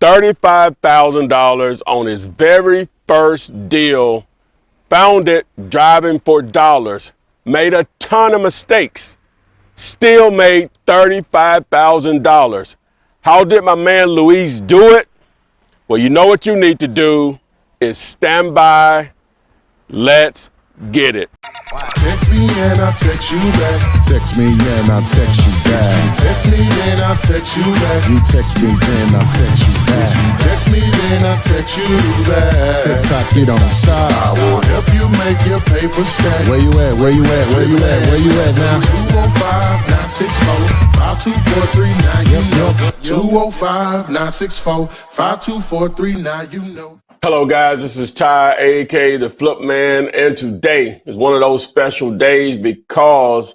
$35,000 on his very first deal, found it driving for dollars, made a ton of mistakes, still made $35,000. How did my man Luis do it? Well, you know what you need to do is stand by. Let's get it. Text me and I'll text you back. Text me and I'll text you back. Text me then I'll text you back. You text me then I'll text you back. Text me then I'll text you back. TikTok, you don't stop. I will help you make your paper stack. Where you at? Where you at? Where you at? Where you at now? 205-964-5243. You know. 205-964-5243. You know. Hello guys, this is Ty, aka the Flip Man, and today is one of those special days because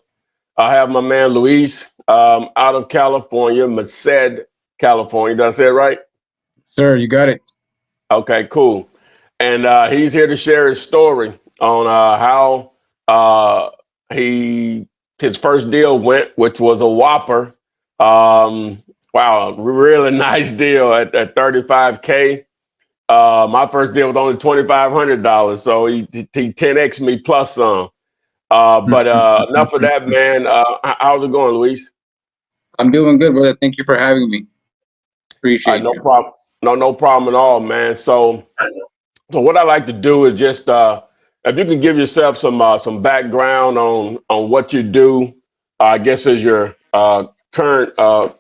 I have my man Luis out of California, Merced, California. Did I say it right? Sir, you got it. Okay, cool. And he's here to share his story on how his first deal went, which was a whopper. Wow, really nice deal at $35K. My first deal was only $2,500, so he 10x me plus some. But enough of that, man. How's it going, Luis? I'm doing good, brother. Thank you for having me. Appreciate No you. problem. No problem at all, man. So what I like to do is just if you can give yourself some background on what you do, I guess as your current 9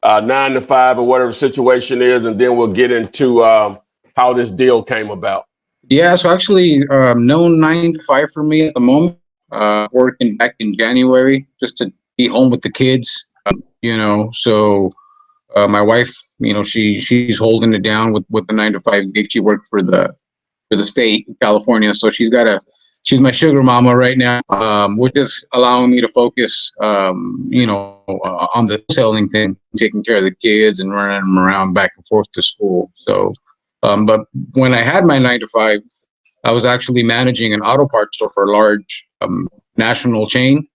to 5 or whatever situation is, and then we'll get into how this deal came about. Yeah, so actually, no 9 to 5 for me at the moment. Working back in January just to be home with the kids. So my wife, she's holding it down with the 9 to 5 gig. She worked for the state in California, so she's my sugar mama right now, which is allowing me to focus, on the selling thing, taking care of the kids and running them around back and forth to school. So, but when I had my 9 to 5, I was actually managing an auto parts store for a large national chain,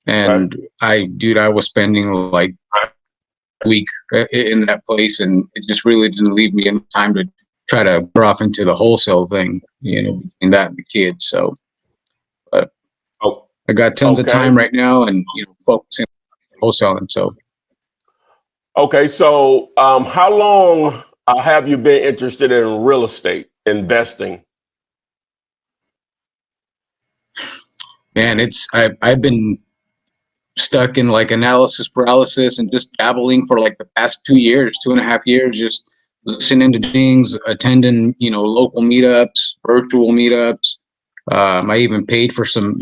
and I was spending like a week in that place, and it just really didn't leave me any time to try to get off into the wholesale thing, between that and the kids. So, but I got tons of time right now, and focusing on wholesaling. So, okay, so how long have you been interested in real estate investing? Man, I've been stuck in like analysis paralysis and just dabbling for like the past 2.5 years, just listening to things, attending, local meetups, virtual meetups. I even paid for some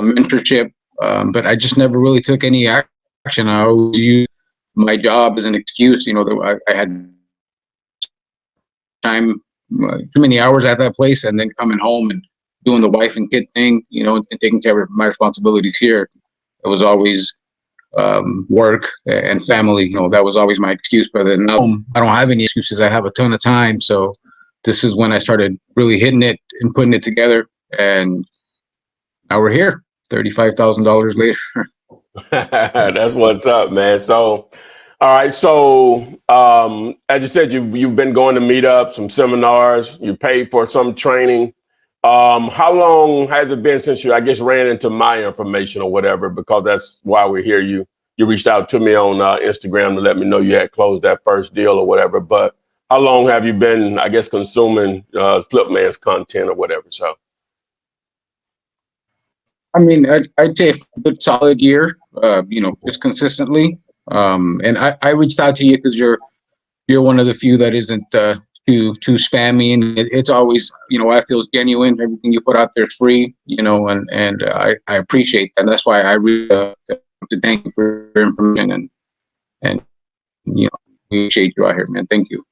mentorship, but I just never really took any action. I always used my job as an excuse, that I had time, too many hours at that place, and then coming home and doing the wife and kid thing, and taking care of my responsibilities here. It was always work and family. That was always my excuse. But then now I don't have any excuses. I have a ton of time. So this is when I started really hitting it and putting it together. And now we're here, $35,000 later. That's what's up, man. So, all right. So, as you said, you've been going to meetups, some seminars. You paid for some training. How long has it been since you, I guess, ran into my information or whatever? Because that's why we're here. You reached out to me on Instagram to let me know you had closed that first deal or whatever. But how long have you been, I guess, consuming Flip Man's content or whatever? So, I mean, I'd say a good solid year. Just consistently. And I reached out to you because you're one of the few that isn't too spammy, and it's always, I feel it's genuine. Everything you put out there is free, and I appreciate that. And that's why I really to thank you for your information, and appreciate you out here, man. Thank you.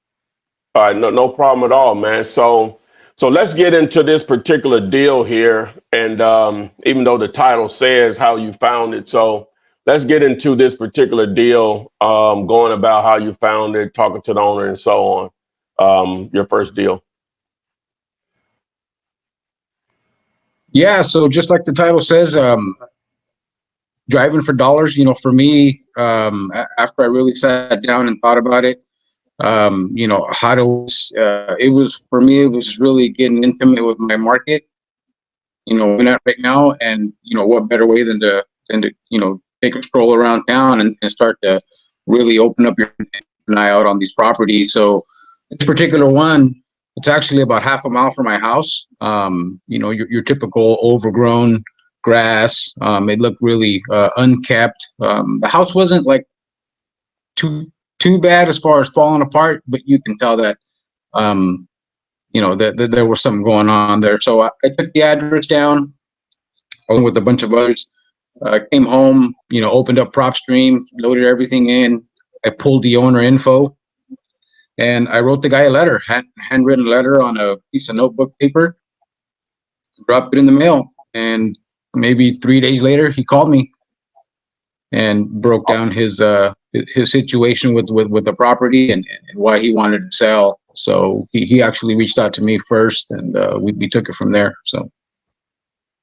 all right, no problem at all, man. So let's get into this particular deal here, and even though the title says how you found it, so let's get into this particular deal, going about how you found it, talking to the owner, and so on. Your first deal. Yeah, so just like the title says, driving for dollars. For me, after I really sat down and thought about it, how to, it was, for me, it was really getting intimate with my market, I'm at right now. And, what better way than to, take a stroll around town and start to really open up your an eye out on these properties. So this particular one, it's actually about half a mile from my house. Your typical overgrown grass. It looked really unkept. The house wasn't like too bad as far as falling apart, but you can tell that that there was something going on there. So I took the address down along with a bunch of others. Came home, opened up PropStream, loaded everything in. I pulled the owner info, and I wrote the guy a letter, handwritten letter on a piece of notebook paper, dropped it in the mail. And maybe 3 days later, he called me and broke down his situation with the property and why he wanted to sell. So he actually reached out to me first, and we took it from there. So.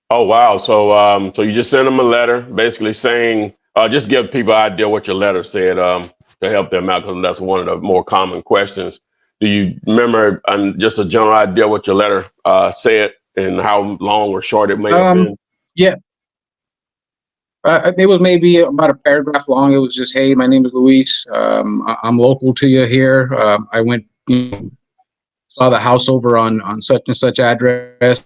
Oh, wow. So you just sent them a letter basically saying, just give people an idea what your letter said to help them out, because that's one of the more common questions. Do you remember just a general idea what your letter said and how long or short it may have been? Yeah. It was maybe about a paragraph long. It was just, hey, my name is Luis. I'm local to you here. I went, saw the house over on such and such address.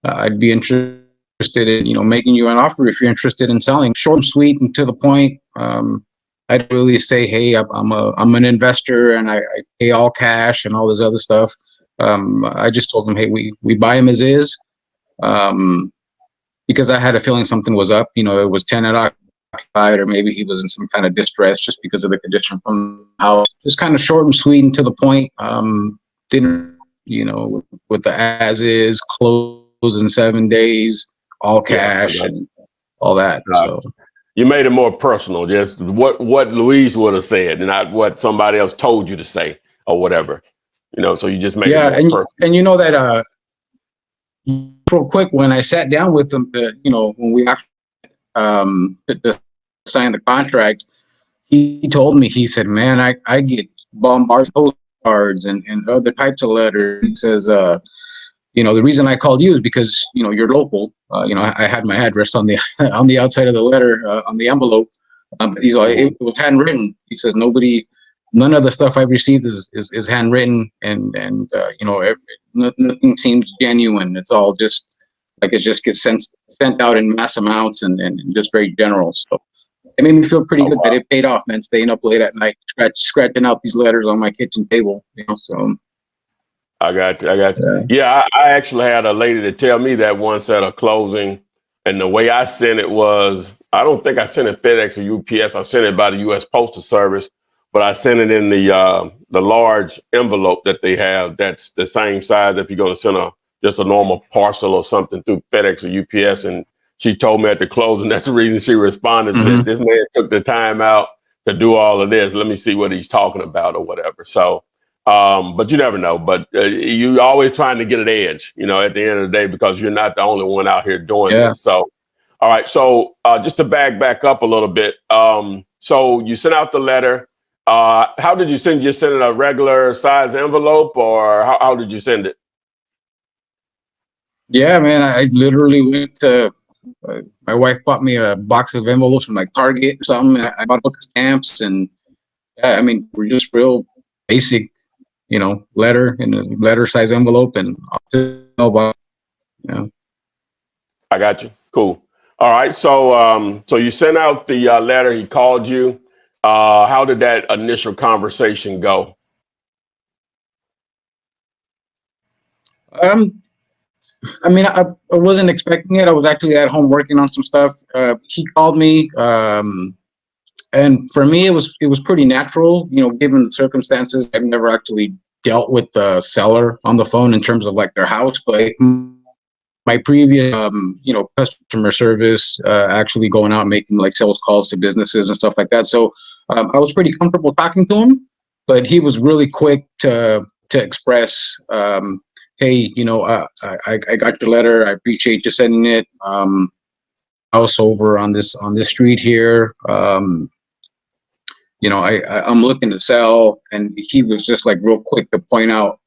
I'd be interested in, making you an offer if you're interested in selling. Short and sweet and to the point. I'd really say, hey, I'm an investor and I pay all cash and all this other stuff. I just told them, hey, we buy him as is. Because I had a feeling something was up. It was tenant occupied, or maybe he was in some kind of distress just because of the condition from the house. Just kind of short and sweet and to the point. Didn't, with the as is, close in 7 days, all cash, and all that. So you made it more personal, just what Louise would have said, not what somebody else told you to say or whatever. So you just made it more personal. And that real quick, when I sat down with them, when we actually to sign the contract, he told me, he said, man, I get bombarded with postcards and other types of letters. He says, the reason I called you is because, you're local. I had my address on the on the outside of the letter, on the envelope. He's like, it was handwritten. He says, none of the stuff I've received is handwritten, and nothing seems genuine. It's all just like it just gets sent out in mass amounts and just very general. So it made me feel pretty good that it paid off, man. Staying up late at night, scratching out these letters on my kitchen table. So. I got you. Yeah, I actually had a lady to tell me that once at a closing, and the way I sent it was, I don't think I sent it FedEx or UPS. I sent it by the U.S. Postal Service, but I sent it in the large envelope that they have. That's the same size if you're going to send just a normal parcel or something through FedEx or UPS. And she told me at the closing, that's the reason she responded. Said, this man took the time out to do all of this. Let me see what he's talking about or whatever. So. But you never know. But you always trying to get an edge, at the end of the day, because you're not the only one out here doing this. So, all right. So just to back up a little bit. So you sent out the letter. How did you send? You send it a regular size envelope, or how did you send it? Yeah, man. I literally went to. My wife bought me a box of envelopes from like Target or something. I bought a book of stamps, and we're just real basic. Letter in a letter size envelope, and I got you. Cool. All right. So, so you sent out the letter. He called you. How did that initial conversation go? I wasn't expecting it. I was actually at home working on some stuff. He called me. And for me, it was pretty natural, given the circumstances. I've never actually dealt with the seller on the phone in terms of like their house, but my previous, customer service, actually going out and making like sales calls to businesses and stuff like that. So I was pretty comfortable talking to him, but he was really quick to express, hey, I got your letter. I appreciate you sending it. House over on this street here. I'm looking to sell, and he was just like real quick to point out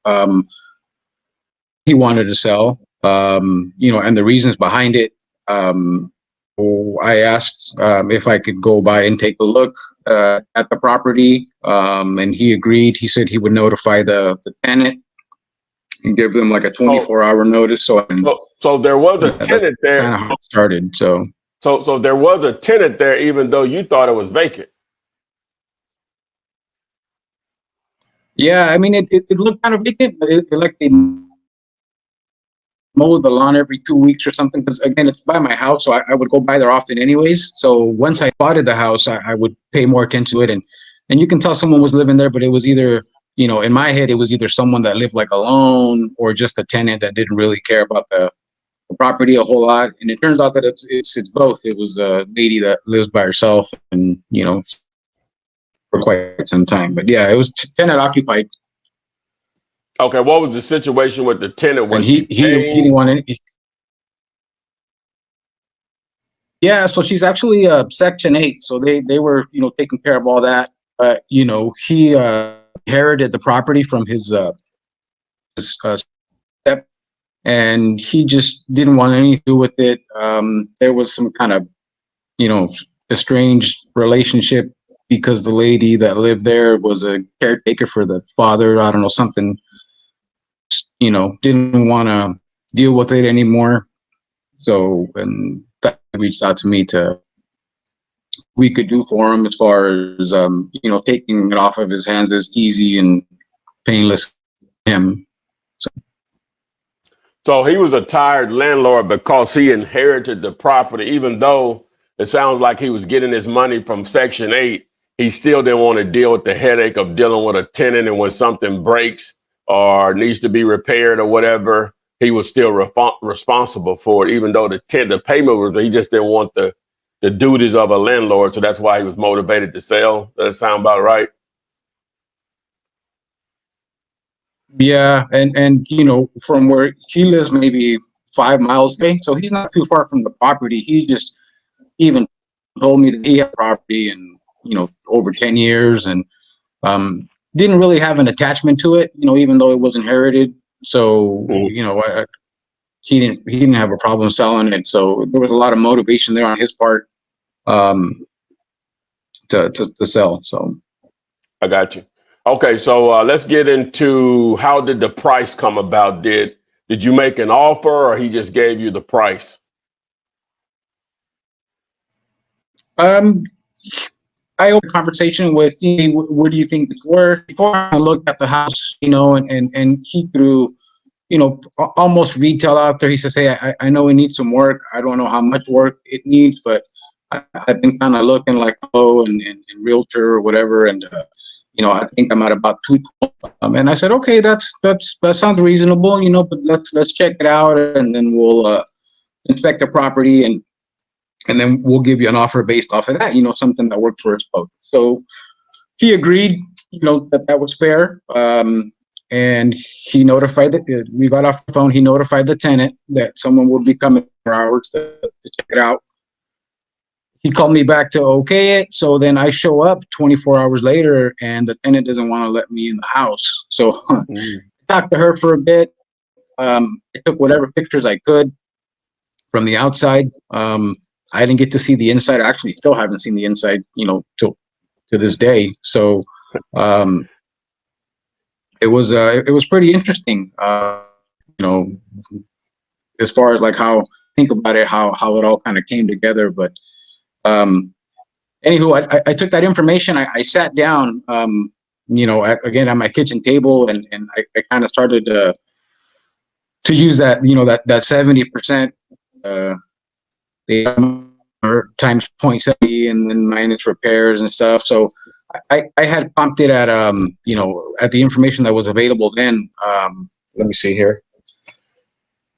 he wanted to sell, and the reasons behind it. So I asked if I could go by and take a look at the property, and he agreed. He said he would notify the tenant and give them like a Oh, 24-hour notice. So so there was a that's tenant kind there. of how it started. So there was a tenant there, even though you thought it was vacant. Yeah, I mean, it looked kind of vacant, but like they mow the lawn every 2 weeks or something. Because again, it's by my house, so I would go by there often anyways. So once I bought the house, I would pay more attention to it, and you can tell someone was living there, but it was either, in my head, it was either someone that lived like alone or just a tenant that didn't really care about the property a whole lot. And it turns out that it's both. It was a lady that lives by herself, and for quite some time. But yeah, it was tenant occupied. Okay, what was the situation with the tenant? And Was she he paying? didn't want any. Yeah, so she's actually Section 8, so they were taking care of all that. But he inherited the property from his step, and he just didn't want anything to do with it. There was some kind of estranged relationship because the lady that lived there was a caretaker for the father. I don't know, something. Didn't want to deal with it anymore. So, and that reached out to me to we could do for him as far as taking it off of his hands as easy and painless for him. So he was a tired landlord because he inherited the property, even though it sounds like he was getting his money from Section 8. He still didn't want to deal with the headache of dealing with a tenant, and when something breaks or needs to be repaired or whatever, he was still responsible for it, even though the payment was, he just didn't want the duties of a landlord. So that's why he was motivated to sell. Does that sound about right? Yeah, and from where he lives, maybe 5 miles away, so he's not too far from the property. He just even told me that he had property and over 10 years, and didn't really have an attachment to it, even though it was inherited. So Mhm. he didn't have a problem selling it. So there was a lot of motivation there on his part um, to sell. So I got you. Okay, so let's get into how did the price come about? Did you make an offer, or he just gave you the price? um, I opened a conversation with, what do you think it's worth? Before I looked at the house, and he threw, almost retail out there. He says, hey, I know it needs some work. I don't know how much work it needs, but I've been kind of looking like, and realtor or whatever. And, I think I'm at about 212. And I said, okay, that sounds reasonable, but let's check it out, and then we'll inspect the property, and then we'll give you an offer based off of that, something that worked for us both. So he agreed, that was fair. And he notified that we got off the phone. He notified the tenant that someone would be coming for hours to check it out. He called me back to okay it. So then I show up 24 hours later, and the tenant doesn't want to let me in the house. So I Mhm. talked to her for a bit. I took whatever pictures I could from the outside. I didn't get to see the inside. I actually still haven't seen the inside, till to this day. So um, it was pretty interesting. You know, as far as like how think about it, how it all kind of came together. But um, anywho, I took that information. I sat down, again at my kitchen table, and I kind of started to use that, that 70%. The times 0.70 and then minus repairs and stuff. So I had pumped it at at the information that was available then. Let me see here.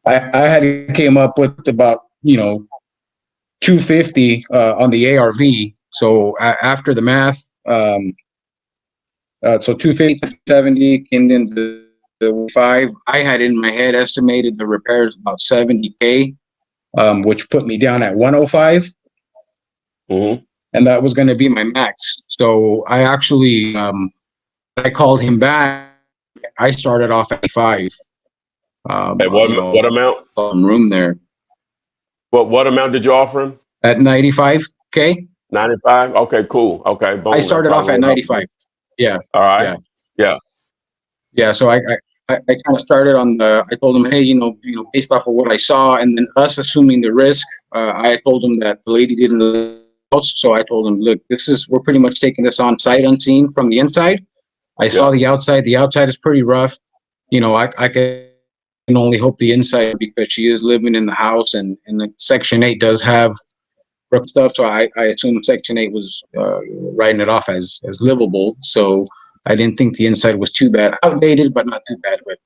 I had came up with about 250 on the ARV. So after the math, so 250 70 and then the five. I had in my head estimated the repairs about 70K, which put me down at 105. Mhm. and that was going to be my max. So I actually I called him back. I started off at 5. At what amount? Some room there What amount did you offer him? at 95K. 95. Okay, cool. Okay, I boom. That started off probably at went up. 95. Yeah, All right. yeah, Yeah. yeah. So I kind of started on the. I told him, hey, based off of what I saw, and then us assuming the risk. I told him that the lady didn't live in the house, so I told him, look, we're pretty much taking this on sight unseen from the inside. I saw Yeah. the outside. The outside is pretty rough. I can only hope the inside, because she is living in the house, and the Section 8 does have rough stuff. So I assume Section 8 was writing it off as livable. So I didn't think the inside was too bad. Outdated, but not too bad. But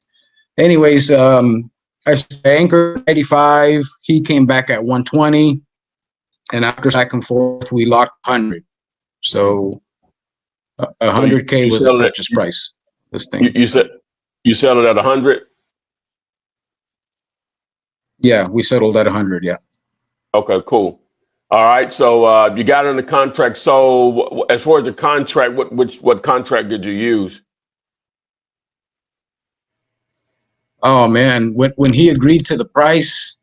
anyways, I anchored 85. He came back at 120, and after back and forth, we locked 100. So So 100K you was the sell it. purchase price. This You, thing. you said you sell it at 100. Yeah, we settled at 100. Yeah. Okay, cool. All right. So you got it in the contract. So as far as the contract, what contract did you use? Oh man, when he agreed to the price,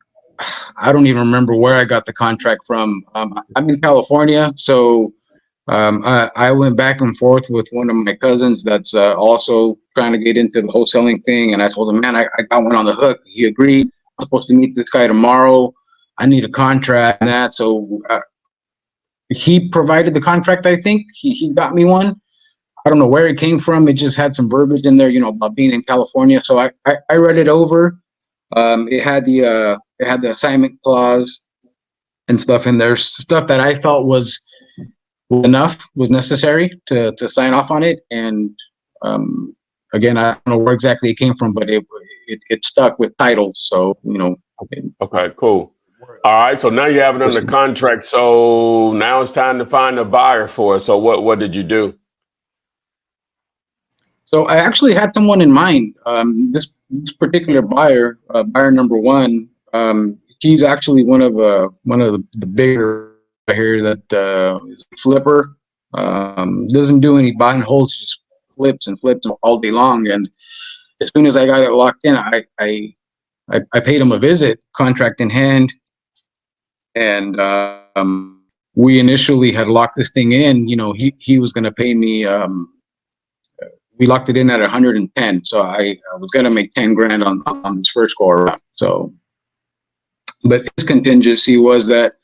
I don't even remember where I got the contract from. I'm in California, so I went back and forth with one of my cousins that's also trying to get into the wholesaling thing, and I told him, man, I got one on the hook. He agreed. I'm supposed to meet this guy tomorrow. I need a contract and that. So he provided the contract. I think he got me one. I don't know where it came from. It just had some verbiage in there, about being in California. So I read it over. It had the assignment clause and stuff in there, stuff that I felt was necessary to sign off on it. And again, I don't know where exactly it came from, but it stuck with title. So Okay, cool. All right. So now you have it under contract. So now it's time to find a buyer for it. So what did you do? So I actually had someone in mind. This particular buyer, buyer number one, he's actually one of the bigger here that is a flipper. Doesn't do any buy and holds, just flips and flips all day long. And as soon as I got it locked in, I paid him a visit, contract in hand, and we initially had locked this thing in. He was going to pay me. We locked it in at 110, so I was going to make 10 grand on this first go around. So, but his contingency was that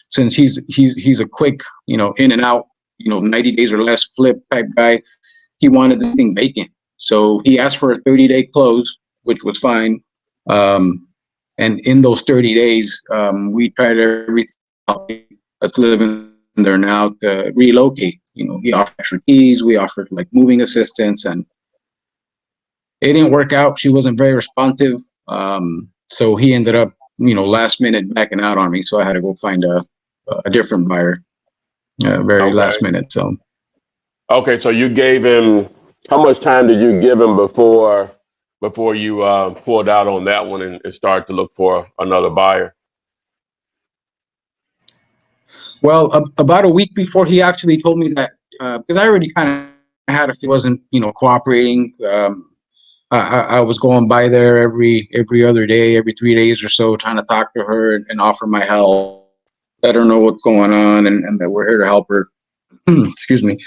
since he's a quick, in and out, 90 days or less flip type guy, he wanted the thing vacant. So he asked for a 30-day close, which was fine. And in those 30 days, we tried everything that's living there now to relocate. He offered extra keys, we offered like moving assistance, and it didn't work out. She wasn't very responsive. So he ended up, last minute backing out on me. So I had to go find a different buyer, very last minute. So. Okay. So you gave him, how much time did you give him before you pulled out on that one and started to look for another buyer? Well, about a week before he actually told me that, because I already kind of had if he wasn't, cooperating. I was going by there every other day, every 3 days or so, trying to talk to her and offer my help, let her know what's going on, and that we're here to help her. Excuse me.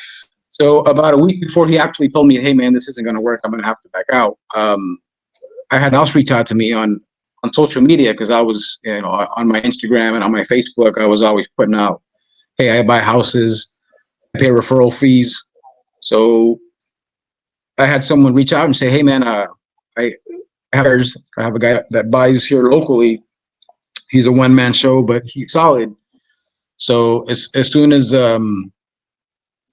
So about a week before he actually told me, hey man, this isn't going to work, I'm going to have to back out. I had else reach out to me on social media, because I was, on my Instagram and on my Facebook, I was always putting out, hey, I buy houses, I pay referral fees. So I had someone reach out and say, hey man, I have a guy that buys here locally. He's a one-man show, but he's solid. So as soon as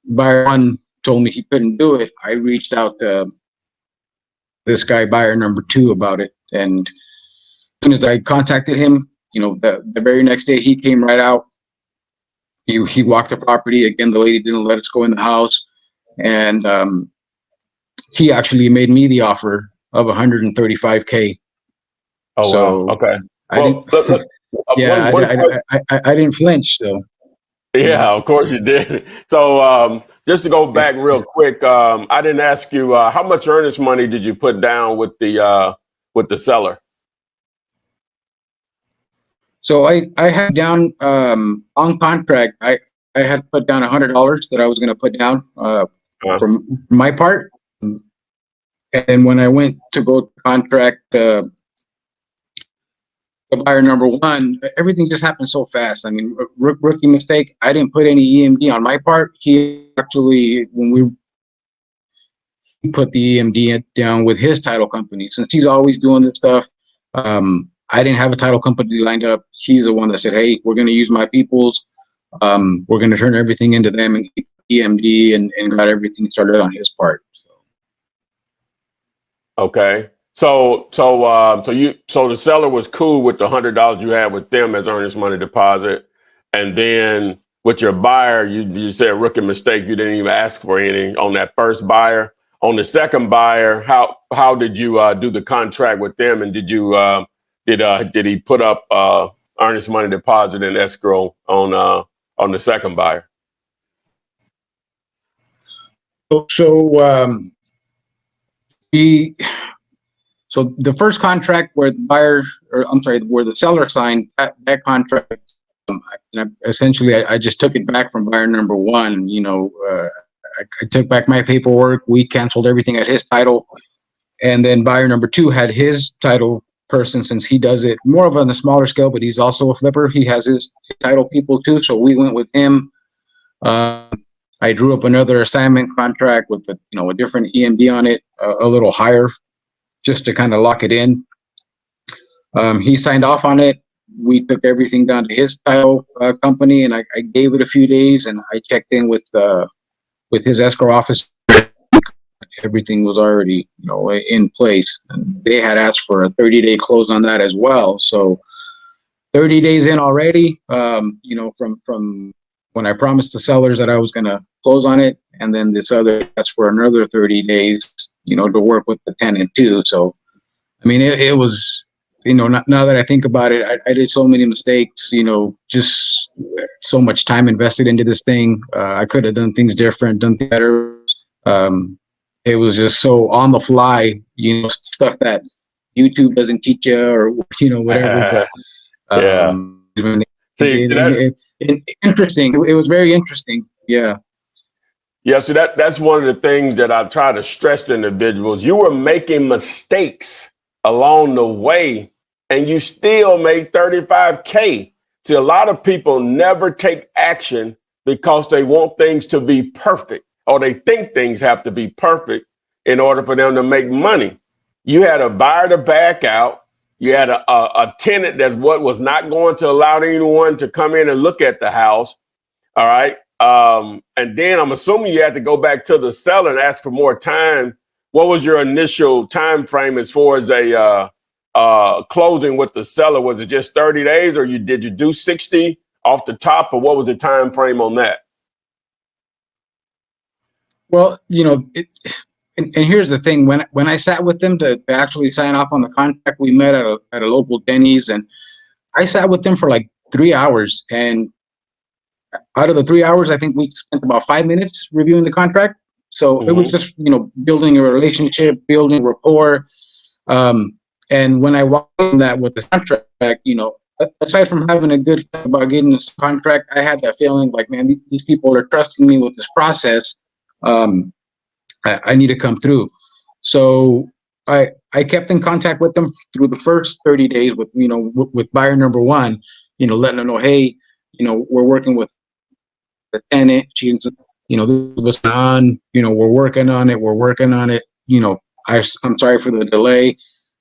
buyer one told me he couldn't do it, I reached out to this guy, buyer number two, about it. And as soon as I contacted him, the very next day he came right out. He walked the property again. The lady didn't let us go in the house, and he actually made me the offer of 135K. Oh, so wow. Okay. I didn't. Well, look, Yeah, one question. I didn't flinch. So Yeah, of course you did. So just to go back real quick, I didn't ask you how much earnest money did you put down with the seller? So I had down on contract. I had put down $100 that I was going to put down Uh, from my part, and when I went to go to contract the buyer number one, everything just happened so fast. I mean, rookie mistake. I didn't put any EMD on my part. He actually, when we put the EMD down with his title company, since he's always doing this stuff. I didn't have a title company lined up. He's the one that said, "Hey, we're going to use my people's. We're going to turn everything into them and EMD and got everything started on his part." okay. So the seller was cool with the $100 you had with them as earnest money deposit, and then with your buyer, you said rookie mistake. You didn't even ask for any on that first buyer. On the second buyer, how did you do the contract with them, and did he put up earnest money deposit and escrow on the second buyer? So he So the first contract where the buyer, or I'm sorry, where the seller signed that contract, essentially I just took it back from buyer number one. I took back my paperwork. We canceled everything at his title, and then buyer number two had his title person, since he does it more of on a smaller scale, but he's also a flipper. He has his title people too, so we went with him. I drew up another assignment contract with a different EMD on it, a little higher, just to kind of lock it in. He signed off on it. We took everything down to his title company, and I gave it a few days, and I checked in with his escrow office. Everything was already in place, and they had asked for a 30-day close on that as well. So 30 days in already, from when I promised the sellers that I was going to close on it, and then this other asked for another 30 days, to work with the tenant too. So, I mean, it was, now that I think about it, I did so many mistakes, just so much time invested into this thing. I could have done things different, done better. It was just so on the fly, stuff that YouTube doesn't teach you, or, whatever. But Yeah. See that. interesting. It was very interesting. Yeah. Yeah, so that's one of the things that I try to stress to individuals. You were making mistakes along the way, and you still made 35K. See, a lot of people never take action because they want things to be perfect, or they think things have to be perfect in order for them to make money. You had a buyer to back out. You had a tenant that's what was not going to allow anyone to come in and look at the house. All right. And then I'm assuming you had to go back to the seller and ask for more time. What was your initial time frame as far as a closing with the seller? Was it just 30 days, or did you do 60 off the top, or what was the time frame on that? Well, and here's the thing: when I sat with them to actually sign off on the contract, we met at a local Denny's, and I sat with them for like 3 hours, and out of the 3 hours, I think we spent about 5 minutes reviewing the contract. So it was just, building a relationship, building rapport. And when I walked in that with the contract, aside from having a good feeling about getting this contract, I had that feeling like, man, these people are trusting me with this process. I need to come through. So I kept in contact with them through the first 30 days with buyer number one, letting them know, hey, we're working with the tenant. She's, this was on, we're working on it. We're working on it. I'm sorry for the delay.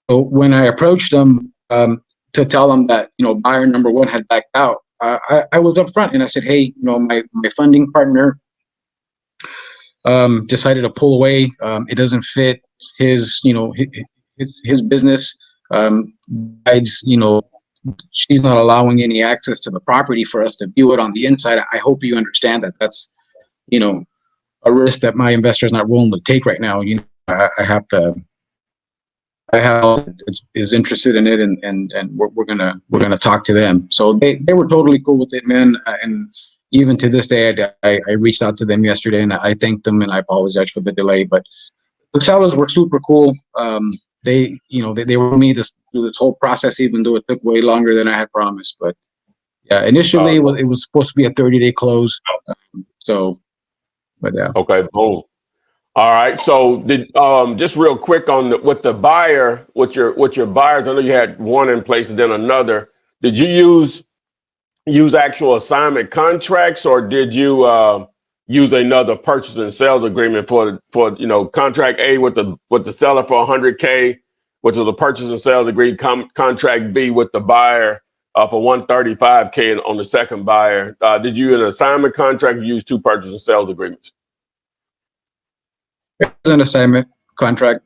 So when I approached them to tell them that, buyer number one had backed out, I was upfront and I said, hey, my funding partner decided to pull away. It doesn't fit his, his business. Besides, she's not allowing any access to the property for us to view it on the inside. I hope you understand that that's, a risk that my investor is not willing to take right now. I have is interested in it, and we're gonna talk to them. So they were totally cool with it, man. And even to this day, I reached out to them yesterday and I thanked them and I apologize for the delay. But the sellers were super cool. They were with me through this whole process, even though it took way longer than I had promised. But yeah, initially it was supposed to be a 30-day close. But yeah. Okay, boom. All right. So did just real quick on with the buyer, with your buyers, I know you had one in place and then another. Did you use actual assignment contracts, or did you use another purchase and sales agreement for contract A with the seller for 100K, which was a purchase and sales agreement, contract B with the buyer for 135K on the second buyer? Did you, in an assignment contract, use two purchase and sales agreements? It was an assignment contract.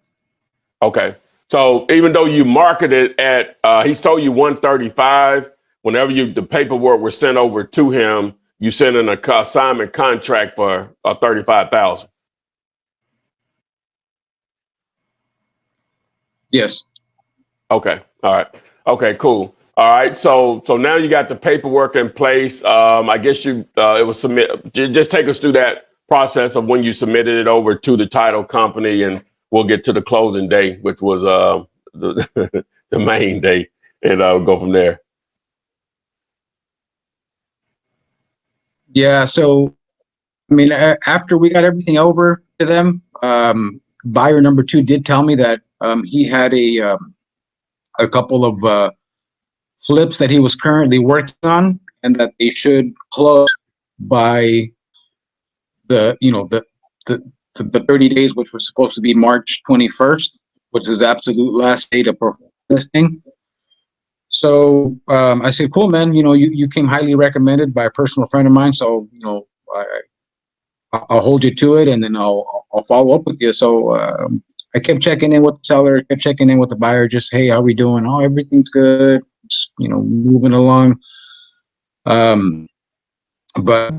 Okay. So even though you marketed at, he's told you 135, whenever the paperwork was sent over to him, you sent in a assignment contract for 35,000. Yes. Okay. All right. Okay, cool. All right. So now you got the paperwork in place. I guess it was submit. Just take us through that process of when you submitted it over to the title company, and we'll get to the closing day, which was the main day, and go from there. Yeah. So, I mean, after we got everything over to them, buyer number 2 did tell me that he had a couple of flips that he was currently working on, and that they should close by the 30 days, which was supposed to be March 21st, which is absolute last day to perform this thing. So I said, cool, man. You came highly recommended by a personal friend of mine. So, I'll hold you to it, and then I'll follow up with you. So I kept checking in with the seller, kept checking in with the buyer, just, hey, how we doing? Oh, everything's good. Just, moving along. But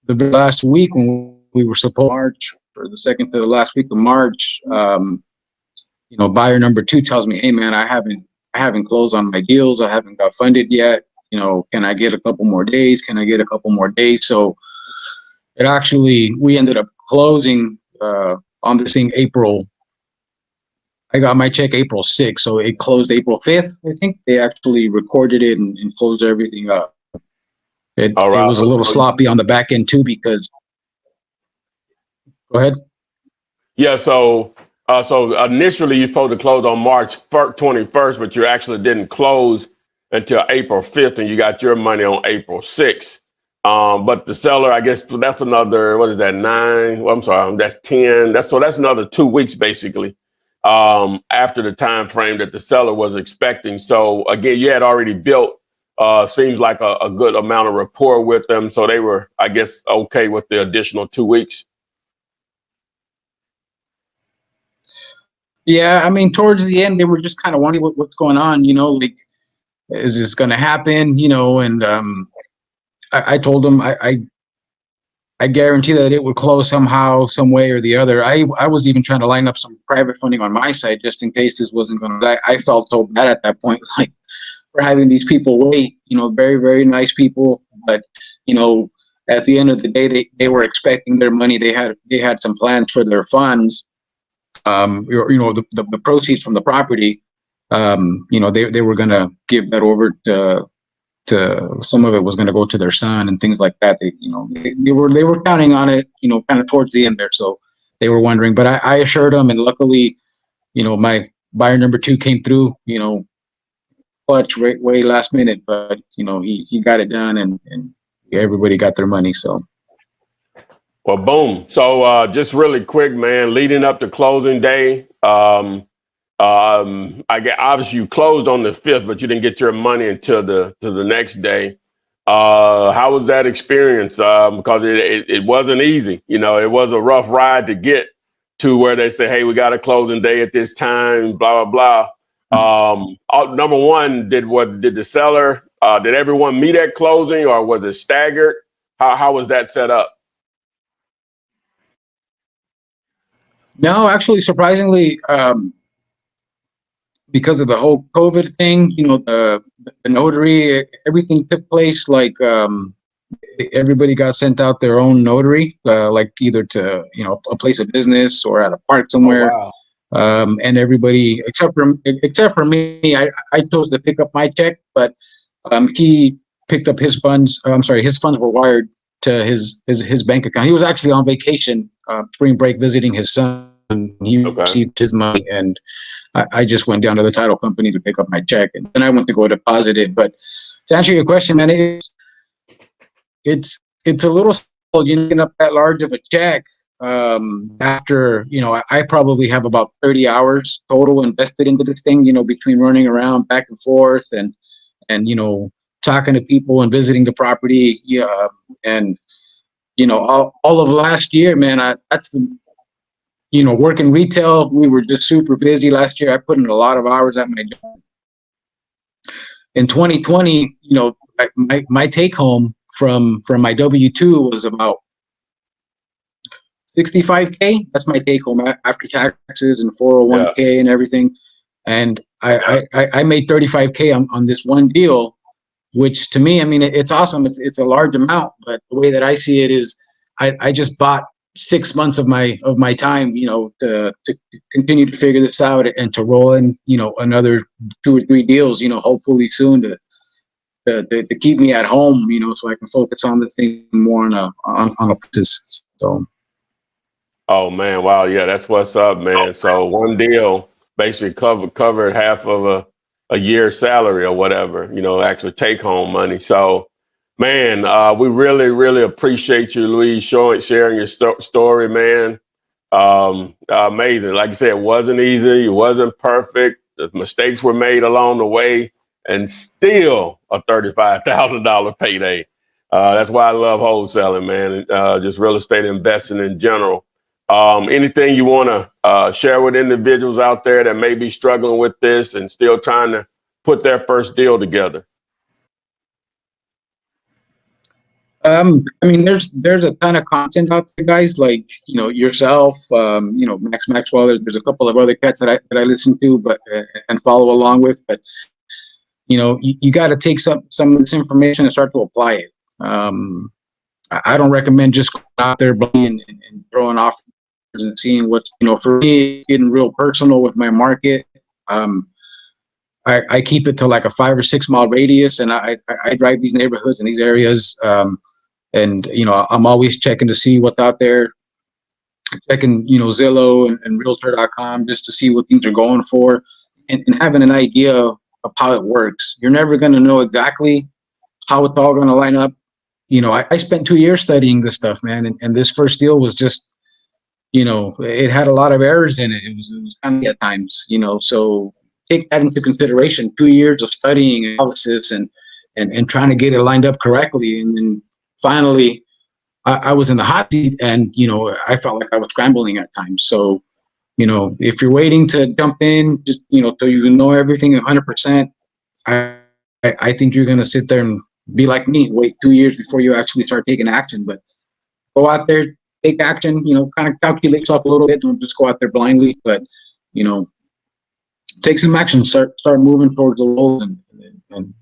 the last week when we were supposed March, or the second to the last week of March, buyer number 2 tells me, hey man, I haven't closed on my deals. I haven't got funded yet. Can I get a couple more days? Can I get a couple more days? So we ended up closing on this thing I got my check April 6th, so it closed April 5th. I think they actually recorded it and closed everything up. It was a little sloppy on the back end too, because go ahead. Yeah, so initially you're supposed to close on March 21st, but you actually didn't close until April 5th, and you got your money on April 6th. But the seller, I guess that's another, what is that, 9? Well, I'm sorry, that's 10. That's another 2 weeks basically after the time frame that the seller was expecting. So again, you had already built seems like a good amount of rapport with them, so they were, I guess, okay with the additional 2 weeks. Yeah, I mean, towards the end, they were just kind of wondering what's going on, like, is this going to happen, and I told them I guarantee that it would close somehow, some way or the other. I was even trying to line up some private funding on my side just in case this wasn't going to. I felt so bad at that point, like, we're having these people wait, very, very nice people, but, at the end of the day, they were expecting their money. They had some plans for their funds. The proceeds from the property, they were going to give that over to some of it was going to go to their son and things like that. They were counting on it, kind of towards the end there. So they were wondering, but I assured them, and luckily, my buyer number 2 came through, clutch way last minute, but he got it done, and everybody got their money. So. Well, boom. So just really quick, man, leading up to closing day, I get, obviously you closed on the 5th, but you didn't get your money until the next day. How was that experience? Because it wasn't easy. It was a rough ride to get to where they say, hey, we got a closing day at this time, blah, blah, blah. Number one, did the seller, did everyone meet at closing, or was it staggered? How was that set up? No, actually, surprisingly, because of the whole COVID thing, the notary, everything took place like everybody got sent out their own notary, like either to, a place of business or at a park Oh, somewhere. wow. And everybody except for me, I chose to pick up my check, but he picked up his funds. I'm sorry, his funds were wired to his bank account. He was actually on vacation, spring break, visiting his son. And he Okay. received his money, and I just went down to the title company to pick up my check, and then I went to go deposit it. But to answer your question, man, it's a little slow, getting up that large of a check. After, I probably have about 30 hours total invested into this thing, between running around back and forth and talking to people and visiting the property. Yeah. And all of last year, man, that's the, working retail, we were just super busy last year. I put in a lot of hours at my job. In 2020, my take home from my W-2 was about 65K. That's my take home after taxes and Yeah. 401K and everything. And I made 35K on this one deal, which to me, I mean, it's awesome. It's a large amount, but the way that I see it is I just bought 6 months of my time, to continue to figure this out and to roll in, another 2 or 3 deals, hopefully soon to keep me at home, so I can focus on this thing more on a basis. So. Oh man, wow, yeah, that's what's up, man. So one deal basically covered half of a year's salary or whatever, actual take home money. So, man, we really appreciate you, Luis, sharing your story, man. Amazing. Like you said, it wasn't easy. It wasn't perfect. The mistakes were made along the way, and still a $35,000 payday. That's why I love wholesaling, man. Just real estate investing in general. Anything you want to share with individuals out there that may be struggling with this and still trying to put their first deal together? I mean, there's a ton of content out there, guys, like, yourself, Max Maxwell. There's a couple of other cats that I listen to, but and follow along with. But you got to take some of this information and start to apply it. I don't recommend just going out there and throwing offers and seeing what's, for me, getting real personal with my market. I keep it to like a 5 or 6 mile radius, and I drive these neighborhoods and these areas. And I'm always checking to see what's out there, checking Zillow and realtor.com just to see what things are going for, and having an idea of how it works. You're never going to know exactly how it's all going to line up. I spent 2 years studying this stuff, man, and this first deal was just, it had a lot of errors in it. It was kind of at times, so take that into consideration. 2 years of studying, analysis, and trying to get it lined up correctly, and then finally I was in the hot seat, and I felt like I was scrambling at times. So if you're waiting to jump in, just till you know everything 100%, I think you're gonna sit there and be like me, wait 2 years before you actually start taking action. But go out there, take action, kind of calculate yourself a little bit. Don't just go out there blindly, but take some action, start moving towards the goals, and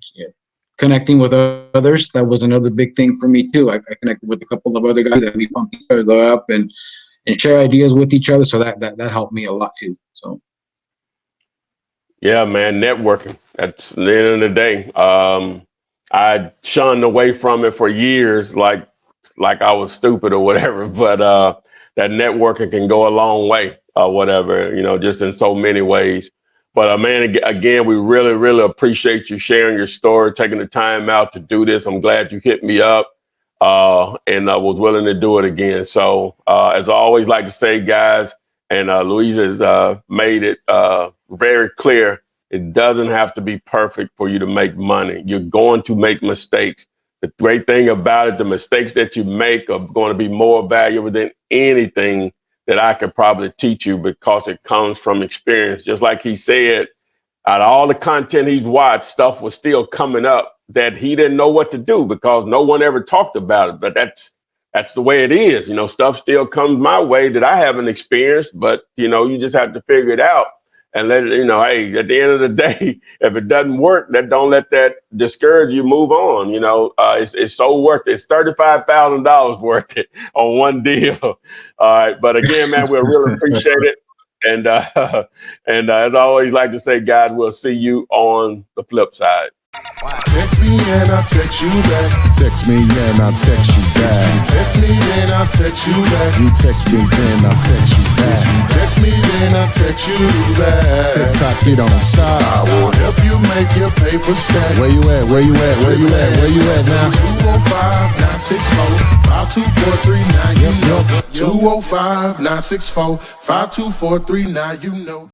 connecting with others. That was another big thing for me too. I connected with a couple of other guys that we pump each other up and share ideas with each other. So that helped me a lot too. So. Yeah, man, networking. That's the end of the day. I shunned away from it for years, like I was stupid or whatever. But that networking can go a long way, or whatever. Just in so many ways. But man, again, we really appreciate you sharing your story, taking the time out to do this. I'm glad you hit me up and was willing to do it again. So as I always like to say, guys, and Luis has made it very clear, it doesn't have to be perfect for you to make money. You're going to make mistakes. The great thing about it, the mistakes that you make are going to be more valuable than anything that I could probably teach you, because it comes from experience. Just like he said, out of all the content he's watched, stuff was still coming up that he didn't know what to do because no one ever talked about it. But that's the way it is. Stuff still comes my way that I haven't experienced, but you just have to figure it out. and let it, hey, at the end of the day, if it doesn't work, don't let that discourage you. Move on. It's so worth it. It's $35,000 worth it on one deal. All right. But again, man, we'll really appreciate it. And as I always like to say, guys, we'll see you on the flip side. Text me and I'll text you back. Text me, then I'll text you back. Text me, then I'll text you back. You text me, then I'll text you back. Text me, then I'll text you back. TikTok, you don't stop. I will help you make your paper stack. Where you at? Where you at? Where you at? Where you at now? 205-964-5243. Now you know. 205-964-5243. Now you know.